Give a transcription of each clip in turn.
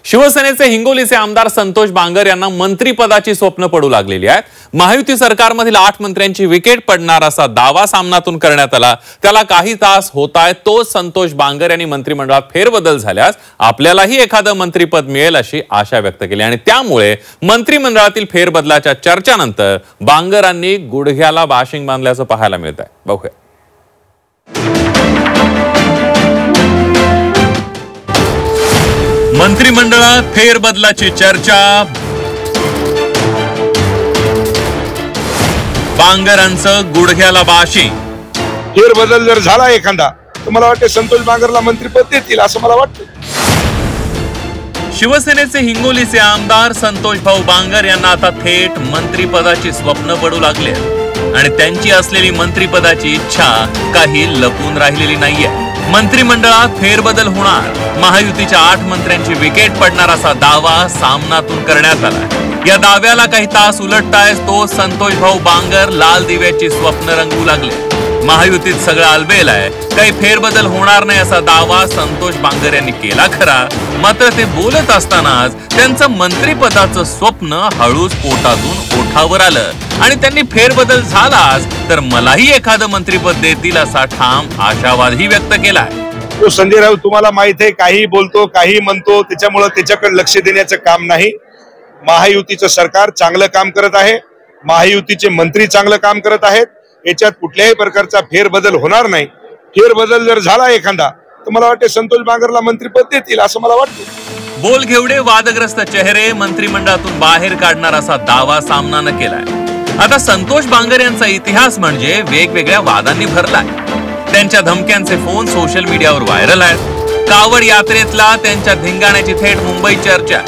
शिवसेनेचे हिंगोलीचे आमदार संतोष बांगर यांना मंत्रिपदाची स्वप्न पडू लागलेली आहेत. महायुती सरकारमधील 8 मंत्र्यांची विकेट पडणार असा दावा सामनातून करण्यात आला. त्याला काही तास होताय तोच संतोष बांगर यांनी मंत्रिमंडळात फेरबदल झाल्यास आपल्यालाही एखादं मंत्रिपद मिळेल अशी आशा व्यक्त केली आणि त्यामुळे मंत्रिमंडळातील फेरबदलाच्या चर्चानंतर बांगरांनी गुडघ्याला बाशिंग बांधल्याचं पाहायला मिळत आहे. बघूया. मंत्रिमंडळात फेरबदलाची चर्चा, बांगरांचं गुडघ्याला बाशिंग. फेरबदल जर झाला एखादा तर मला वाटते संतोष बांगरला मंत्रिपद देतील असं मला वाटतं. शिवसेनेचे हिंगोलीचे आमदार संतोष भाऊ बांगर यांना आता थेट मंत्रिपदाची स्वप्न पडू लागले आणि त्यांची असलेली मंत्रिपदाची इच्छा काही लपून राहिलेली नाहीये. मंत्रिमंडळात फेरबदल होणार, महायुतीच्या 8 मंत्र्यांची विकेट पडणार असा दावा सामनातून करण्यात आला. या दाव्याला काही तास उलटतायच तो संतोष भाऊ बांगर लाल दिव्याची स्वप्न रंगवू लागले. महायुतीत सगळं आलबेल आहे, काही फेरबदल होणार नाही असा दावा संतोष बांगर यांनी केला खरा, मात्र ते बोलत असतानाच त्यांचं मंत्रिपदाचं स्वप्न हळूच पोटातून ओठावर आलं आणि त्यांनी फेरबदल झालाच तर मलाही एखादं मंत्रिपद देतील असा ठाम आशावादही व्यक्त केलाय. तो संजय राऊत तुम्हाला माहित आहे, काही बोलतो काही म्हणतो, त्याच्यामुळे त्याच्याकडे लक्ष देण्याचं काम नाही. महायुतीचं सरकार चांगलं काम करत आहे, महायुतीचे मंत्री चांगलं काम करत आहेत, याच्यात कुठल्याही प्रकारचा फेरबदल होणार नाही. फेरबदल जर झाला एखादा तर मला वाटते संतोष बांगरला मंत्रिपद देतील असं मला वाटतं. बोलघेवडे वादग्रस्त चेहरे मंत्रिमंडळातून बाहेर काढणार असा दावा सामनानं केलाय. आता संतोष बांगर यांचा इतिहास म्हणजे वेगवेगळ्या वादांनी भरलाय. त्यांच्या धमक्यांचे फोन सोशल मीडियावर व्हायरल आहेत. कावड यात्रेतला त्यांच्या धिंगाण्याची थेट मुंबई चर्चा.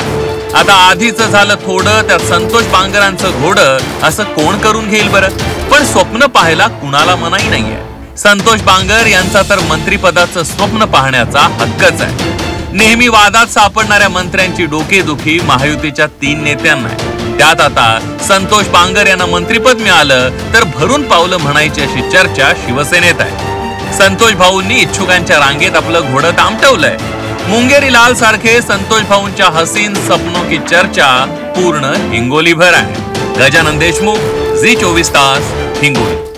आता आधीच झालं थोडं त्यात संतोष बांगरांचं घोडं असं कोण करून घेईल बरं. पण स्वप्न पाहायला कुणाला मनाई नाहीये. संतोष बांगर यांचा तर मंत्रिपदाचं स्वप्न पाहण्याचा हक्कच आहे. नेहमी वादात सापडणाऱ्या मंत्र्यांची डोकेदुखी महायुतीच्या 3 नेत्यांना आहे. त्यात आता संतोष बांगर यांना मंत्रिपद मिळालं तर भरून पावलं म्हणायची अशी चर्चा शिवसेनेत आहे. संतोष भाऊंनी इच्छुकांच्या रांगेत आपलं घोडं तामटवलंय. मुंगेरी लाल सारखे संतोष भाऊंच्या हसीन सपनों की चर्चा पूर्ण हिंगोलीभर आहे. गजानन देशमुख, झी 24 तास, हिंगोली.